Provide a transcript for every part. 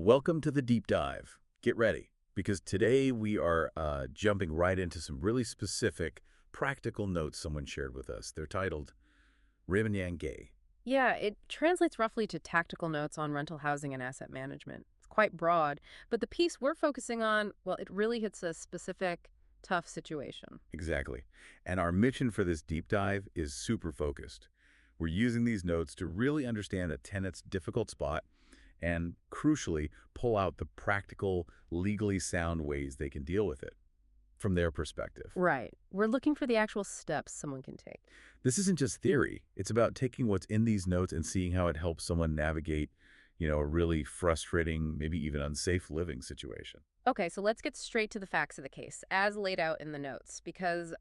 Welcome to the deep dive. Get ready, because today we are jumping right into some really specific, practical notes someone shared with us. They're titled Rim Yang Gay. Yeah, it translates roughly to tactical notes on rental housing and asset management. It's quite broad, but the piece we're focusing on, well, it really hits a specific, tough situation. Exactly. And our mission for this deep dive is super focused. We're using these notes to really understand a tenant's difficult spot and, crucially, pull out the practical, legally sound ways they can deal with it from their perspective. Right. We're looking for the actual steps someone can take. This isn't just theory. It's about taking what's in these notes and seeing how it helps someone navigate, a really frustrating, maybe even unsafe living situation. Okay, so let's get straight to the facts of the case, as laid out in the notes, because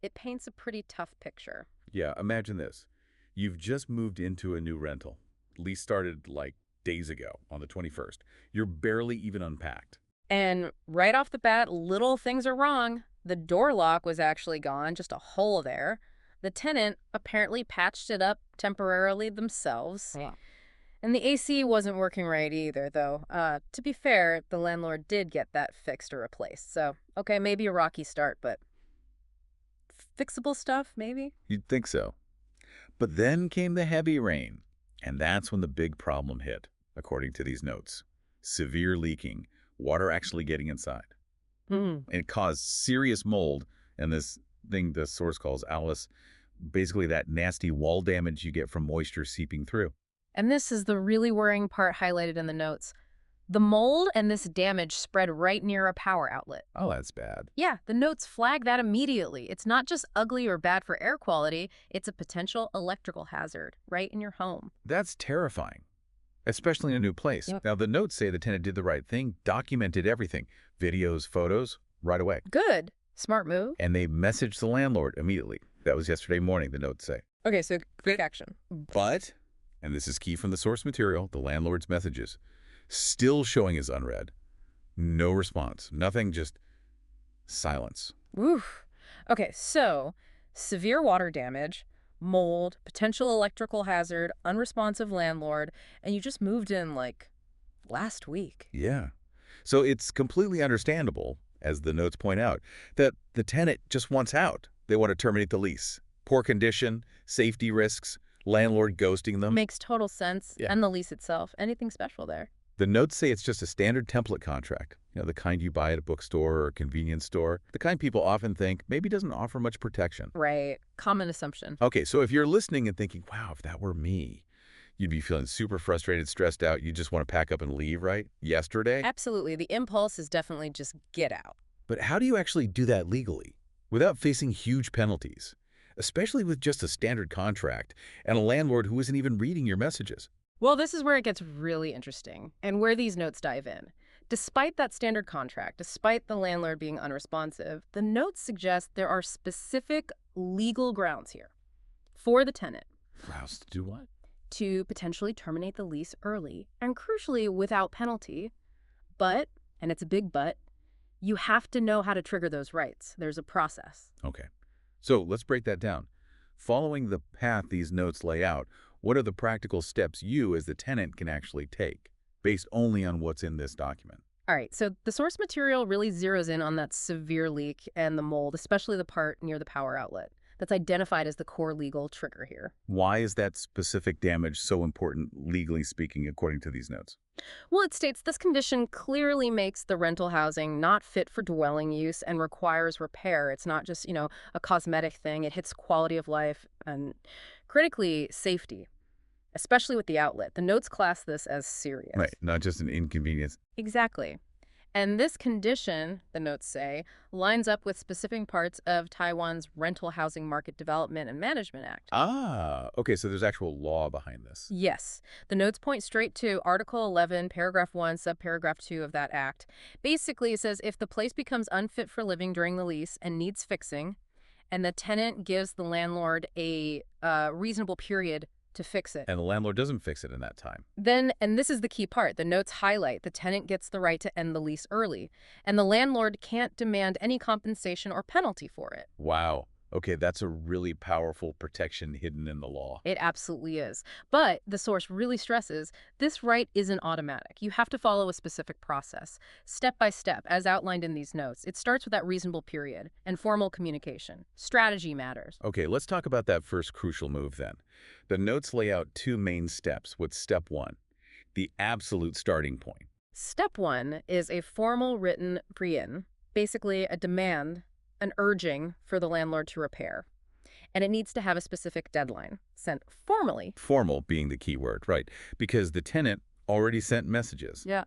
it paints a pretty tough picture. Yeah, imagine this. You've just moved into a new rental. Lease started like days ago on the 21st. You're barely even unpacked. And right off the bat, little things are wrong. The door lock was actually gone, just a hole there. The tenant apparently patched it up temporarily themselves. Yeah. And the AC wasn't working right either, though. To be fair, the landlord did get that fixed or replaced. So, okay, maybe a rocky start, but fixable stuff, maybe? You'd think so. But then came the heavy rain, and that's when the big problem hit, according to these notes. Severe leaking, water actually getting inside. Hmm. And it caused serious mold, and this thing the source calls Alice, basically that nasty wall damage you get from moisture seeping through. And this is the really worrying part highlighted in the notes. The mold and this damage spread right near a power outlet. Oh, that's bad. Yeah, the notes flag that immediately. It's not just ugly or bad for air quality, it's a potential electrical hazard right in your home. That's terrifying, especially in a new place. Yep. Now, the notes say the tenant did the right thing, documented everything, videos, photos, right away. Good. Smart move. And they messaged the landlord immediately. That was yesterday morning, the notes say. Okay, so quick action. But, and this is key from the source material, the landlord's messages, still showing as unread. No response. Nothing, just silence. Oof. Okay, so severe water damage, mold, potential electrical hazard, unresponsive landlord, and you just moved in like last week. Yeah. So it's completely understandable, as the notes point out, that the tenant just wants out. They want to terminate the lease. Poor condition, safety risks, landlord ghosting them. Makes total sense. Yeah. And the lease itself. Anything special there? The notes say it's just a standard template contract, the kind you buy at a bookstore or a convenience store, the kind people often think maybe doesn't offer much protection. Right. Common assumption. Okay, so if you're listening and thinking, wow, if that were me, you'd be feeling super frustrated, stressed out, you just want to pack up and leave, right? Yesterday? Absolutely. The impulse is definitely just get out. But how do you actually do that legally without facing huge penalties, especially with just a standard contract and a landlord who isn't even reading your messages? Well, this is where it gets really interesting and where these notes dive in. Despite that standard contract, despite the landlord being unresponsive, the notes suggest there are specific legal grounds here for the tenant Grounds to do what? to potentially terminate the lease early and crucially without penalty. But, and it's a big but, you have to know how to trigger those rights. There's a process. Okay, so let's break that down. Following the path these notes lay out, what are the practical steps you as the tenant can actually take, based only on what's in this document? All right, so the source material really zeroes in on that severe leak and the mold, especially the part near the power outlet. That's identified as the core legal trigger here. Why is that specific damage so important, legally speaking, according to these notes? Well, it states this condition clearly makes the rental housing not fit for dwelling use and requires repair. It's not just, a cosmetic thing. It hits quality of life and, critically, safety, especially with the outlet. The notes class this as serious. Right, not just an inconvenience. Exactly. And this condition, the notes say, lines up with specific parts of Taiwan's Rental Housing Market Development and Management Act. Ah, okay, so there's actual law behind this. Yes. The notes point straight to Article 11, Paragraph 1, Subparagraph 2 of that act. Basically, it says if the place becomes unfit for living during the lease and needs fixing, and the tenant gives the landlord a reasonable period to fix it. And the landlord doesn't fix it in that time. Then, and this is the key part, the notes highlight the tenant gets the right to end the lease early, and the landlord can't demand any compensation or penalty for it. Wow. Okay, that's a really powerful protection hidden in the law. It absolutely is. But the source really stresses this right isn't automatic. You have to follow a specific process, step by step, as outlined in these notes. It starts with that reasonable period and formal communication. Strategy matters. Okay, let's talk about that first crucial move then. The notes lay out two main steps. What's step one? The absolute starting point. Step one is a formal written pre-in, basically a demand, an urging for the landlord to repair. And it needs to have a specific deadline sent formally. Formal being the key word, right? Because the tenant already sent messages, Yeah.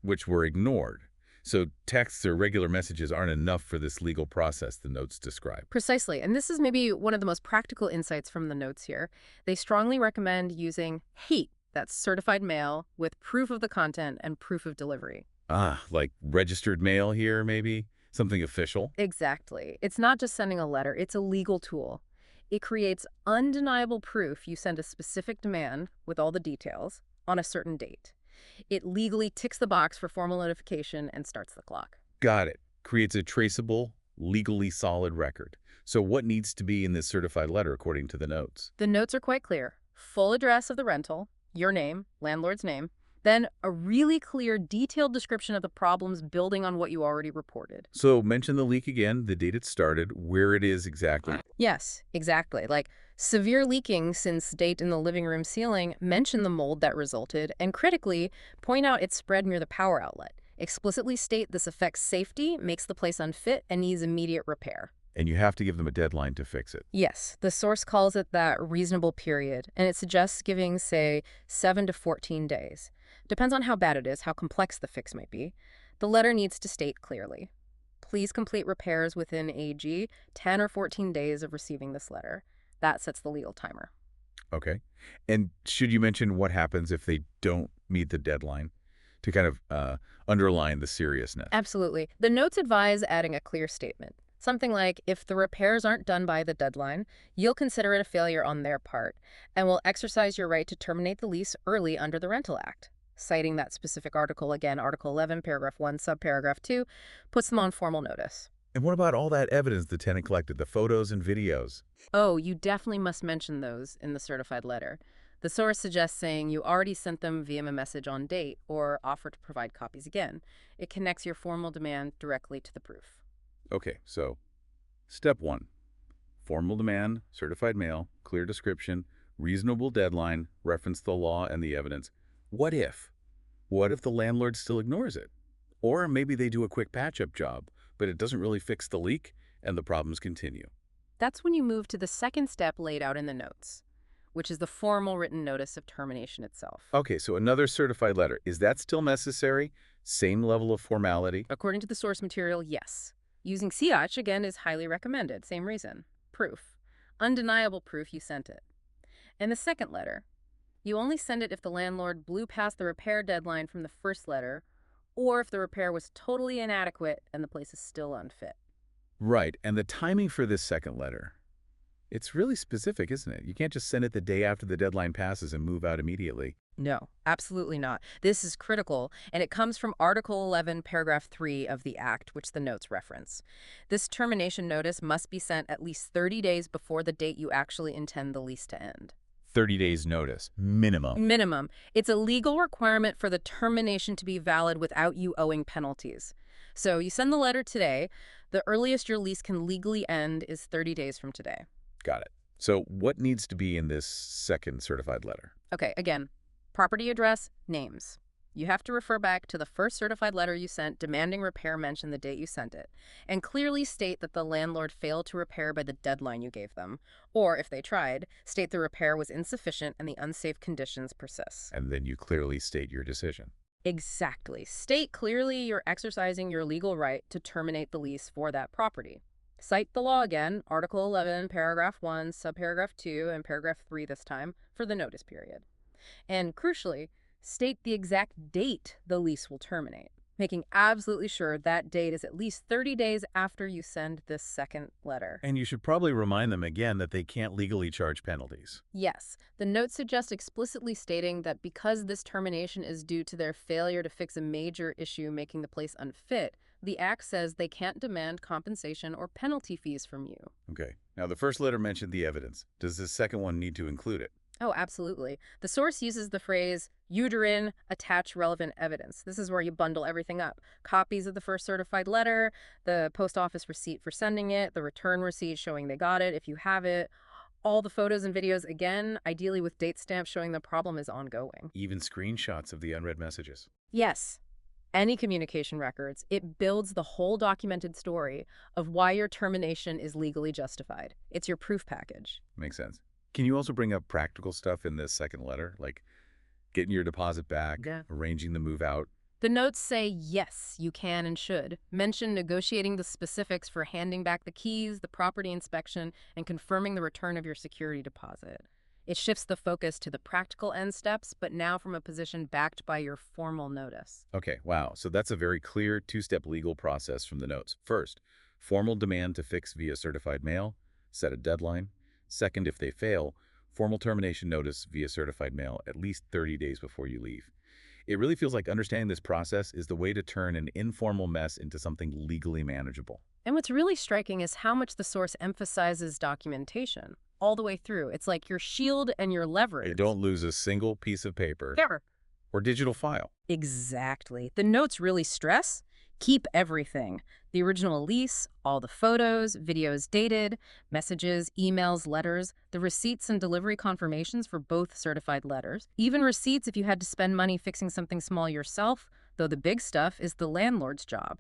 which were ignored. So texts or regular messages aren't enough for this legal process the notes describe. Precisely. And this is maybe one of the most practical insights from the notes here. They strongly recommend using HEAT, that's certified mail, with proof of the content and proof of delivery. Ah, like registered mail here, maybe? Something official? Exactly. It's not just sending a letter, it's a legal tool. It creates undeniable proof you send a specific demand with all the details on a certain date. It legally ticks the box for formal notification and starts the clock. Got it. Creates a traceable, legally solid record. So what needs to be in this certified letter according to the notes? The notes are quite clear. Full address of the rental, your name, landlord's name, then a really clear, detailed description of the problems building on what you already reported. So mention the leak again, the date it started, where it is exactly. Yes, exactly. Like severe leaking since date in the living room ceiling, mention the mold that resulted, and critically, point out it spread near the power outlet. Explicitly state this affects safety, makes the place unfit, and needs immediate repair. And you have to give them a deadline to fix it. Yes, the source calls it that reasonable period, and it suggests giving, say, 7 to 14 days. Depends on how bad it is, how complex the fix might be. The letter needs to state clearly. Please complete repairs within AG 10 or 14 days of receiving this letter. That sets the legal timer. Okay. And should you mention what happens if they don't meet the deadline to kind of underline the seriousness? Absolutely. The notes advise adding a clear statement. Something like, if the repairs aren't done by the deadline, you'll consider it a failure on their part and will exercise your right to terminate the lease early under the Rental Act. Citing that specific article, again, Article 11, Paragraph 1, Subparagraph 2, puts them on formal notice. And what about all that evidence the tenant collected, the photos and videos? Oh, you definitely must mention those in the certified letter. The source suggests saying you already sent them via a message on date or offer to provide copies again. It connects your formal demand directly to the proof. Okay, so step one, formal demand, certified mail, clear description, reasonable deadline, reference the law and the evidence. What if? What if the landlord still ignores it? Or maybe they do a quick patch-up job, but it doesn't really fix the leak and the problems continue. That's when you move to the second step laid out in the notes, which is the formal written notice of termination itself. Okay, so another certified letter. Is that still necessary? Same level of formality? According to the source material, yes. Using CH, again, is highly recommended. Same reason. Proof. Undeniable proof you sent it. And the second letter, you only send it if the landlord blew past the repair deadline from the first letter, or if the repair was totally inadequate and the place is still unfit. Right, and the timing for this second letter, it's really specific, isn't it? You can't just send it the day after the deadline passes and move out immediately. No, absolutely not. This is critical, and it comes from Article 11, Paragraph 3 of the Act, which the notes reference. This termination notice must be sent at least 30 days before the date you actually intend the lease to end. 30 days notice, minimum. Minimum. It's a legal requirement for the termination to be valid without you owing penalties. So you send the letter today. The earliest your lease can legally end is 30 days from today. Got it. So what needs to be in this second certified letter? Okay, again, property address, names. You have to refer back to the first certified letter you sent demanding repair, mention the date you sent it, and clearly state that the landlord failed to repair by the deadline you gave them. Or, if they tried, state the repair was insufficient and the unsafe conditions persist. And then you clearly state your decision. Exactly. State clearly you're exercising your legal right to terminate the lease for that property. Cite the law again, Article 11, Paragraph 1, Subparagraph 2, and Paragraph 3 this time, for the notice period. And crucially, state the exact date the lease will terminate. making absolutely sure that date is at least 30 days after you send this second letter. And you should probably remind them again that they can't legally charge penalties. Yes, the note suggests explicitly stating that because this termination is due to their failure to fix a major issue making the place unfit, the Act says they can't demand compensation or penalty fees from you. Okay. Now, the first letter mentioned the evidence. Does this second one need to include it? Oh, absolutely. The source uses the phrase, uterin, attach relevant evidence. This is where you bundle everything up. Copies of the first certified letter, the post office receipt for sending it, the return receipt showing they got it if you have it, all the photos and videos, again, ideally with date stamps showing the problem is ongoing. Even screenshots of the unread messages. Yes, any communication records, it builds the whole documented story of why your termination is legally justified. It's your proof package. Makes sense. Can you also bring up practical stuff in this second letter, like getting your deposit back, Yeah. arranging the move out? The notes say yes, you can and should. Mention negotiating the specifics for handing back the keys, the property inspection, and confirming the return of your security deposit. It shifts the focus to the practical end steps, but now from a position backed by your formal notice. Okay, wow. So that's a very clear two-step legal process from the notes. First, formal demand to fix via certified mail, set a deadline. Second, if they fail, formal termination notice via certified mail at least 30 days before you leave. It really feels like understanding this process is the way to turn an informal mess into something legally manageable. And what's really striking is how much the source emphasizes documentation all the way through. It's like your shield and your leverage. Hey, don't lose a single piece of paper Ever. or digital file. Exactly. The notes really stress, keep everything. The original lease, all the photos, videos dated, messages, emails, letters, the receipts and delivery confirmations for both certified letters, even receipts if you had to spend money fixing something small yourself, though the big stuff is the landlord's job.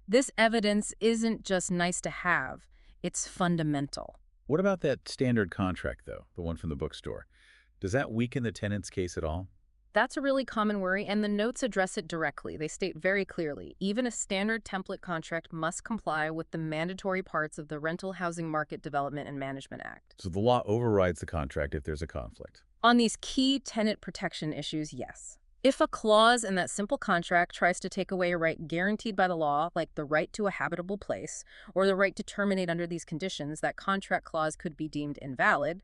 This evidence isn't just nice to have, it's fundamental. What about that standard contract, though, the one from the bookstore? Does that weaken the tenant's case at all? That's a really common worry, and the notes address it directly. They state very clearly, even a standard template contract must comply with the mandatory parts of the Rental Housing Market Development and Management Act. So the law overrides the contract if there's a conflict. On these key tenant protection issues, yes. If a clause in that simple contract tries to take away a right guaranteed by the law, like the right to a habitable place, or the right to terminate under these conditions, that contract clause could be deemed invalid,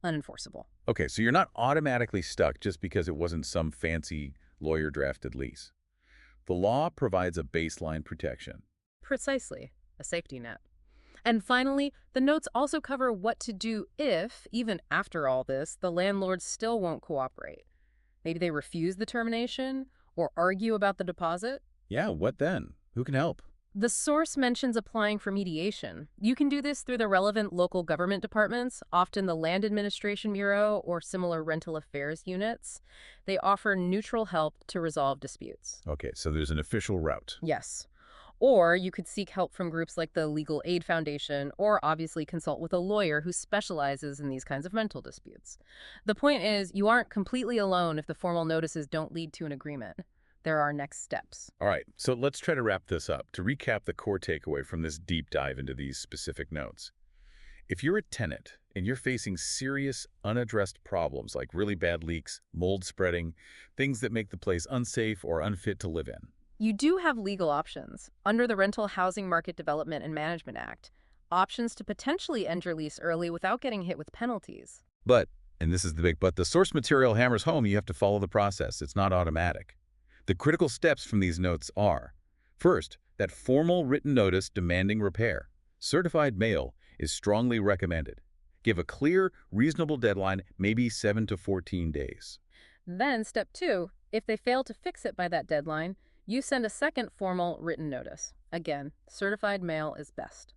unenforceable. Okay, so you're not automatically stuck just because it wasn't some fancy lawyer-drafted lease. The law provides a baseline protection. Precisely, a safety net. And finally, the notes also cover what to do if, even after all this, the landlord still won't cooperate. Maybe they refuse the termination or argue about the deposit. Yeah, what then? Who can help? The source mentions applying for mediation. You can do this through the relevant local government departments, often the Land Administration Bureau or similar rental affairs units. They offer neutral help to resolve disputes. Okay, so there's an official route. Yes. Or you could seek help from groups like the Legal Aid Foundation, or obviously consult with a lawyer who specializes in these kinds of rental disputes. The point is, you aren't completely alone if the formal notices don't lead to an agreement. There are next steps. All right, so let's try to wrap this up. To recap the core takeaway from this deep dive into these specific notes. If you're a tenant and you're facing serious, unaddressed problems like really bad leaks, mold spreading, things that make the place unsafe or unfit to live in, You do have legal options. Under the Rental Housing Market Development and Management Act, options to potentially end your lease early without getting hit with penalties. but, and this is the big but, the source material hammers home you have to follow the process. It's not automatic. The critical steps from these notes are, first, that formal written notice demanding repair. Certified mail is strongly recommended. Give a clear, reasonable deadline, maybe 7 to 14 days. Then, step 2, if they fail to fix it by that deadline, you send a second formal written notice. Again, certified mail is best.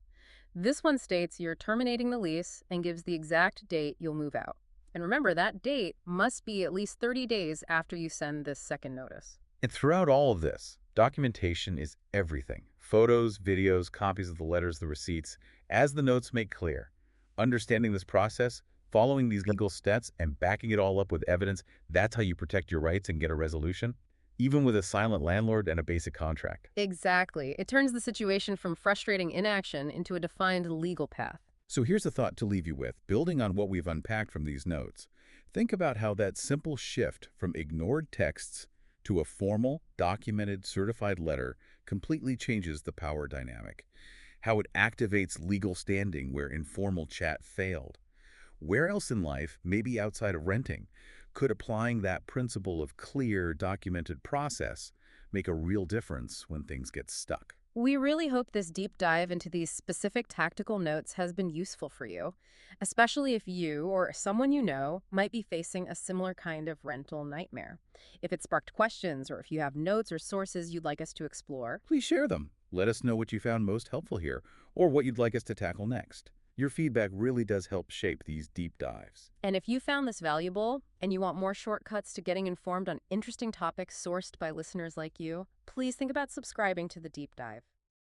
This one states you're terminating the lease and gives the exact date you'll move out. And remember, that date must be at least 30 days after you send this second notice. And throughout all of this, documentation is everything. Photos, videos, copies of the letters, the receipts. As the notes make clear, understanding this process, following these legal steps, and backing it all up with evidence, that's how you protect your rights and get a resolution, even with a silent landlord and a basic contract. Exactly. It turns the situation from frustrating inaction into a defined legal path. So here's a thought to leave you with, building on what we've unpacked from these notes. Think about how that simple shift from ignored texts to a formal, documented, certified letter completely changes the power dynamic. How it activates legal standing where informal chat failed. Where else in life, maybe outside of renting, could applying that principle of clear, documented process make a real difference when things get stuck? We really hope this deep dive into these specific tactical notes has been useful for you, especially if you or someone you know might be facing a similar kind of rental nightmare. If it sparked questions or if you have notes or sources you'd like us to explore, Please share them. Let us know what you found most helpful here, or what you'd like us to tackle next. Your feedback really does help shape these deep dives. and if you found this valuable and you want more shortcuts to getting informed on interesting topics sourced by listeners like you, please think about subscribing to the deep dive.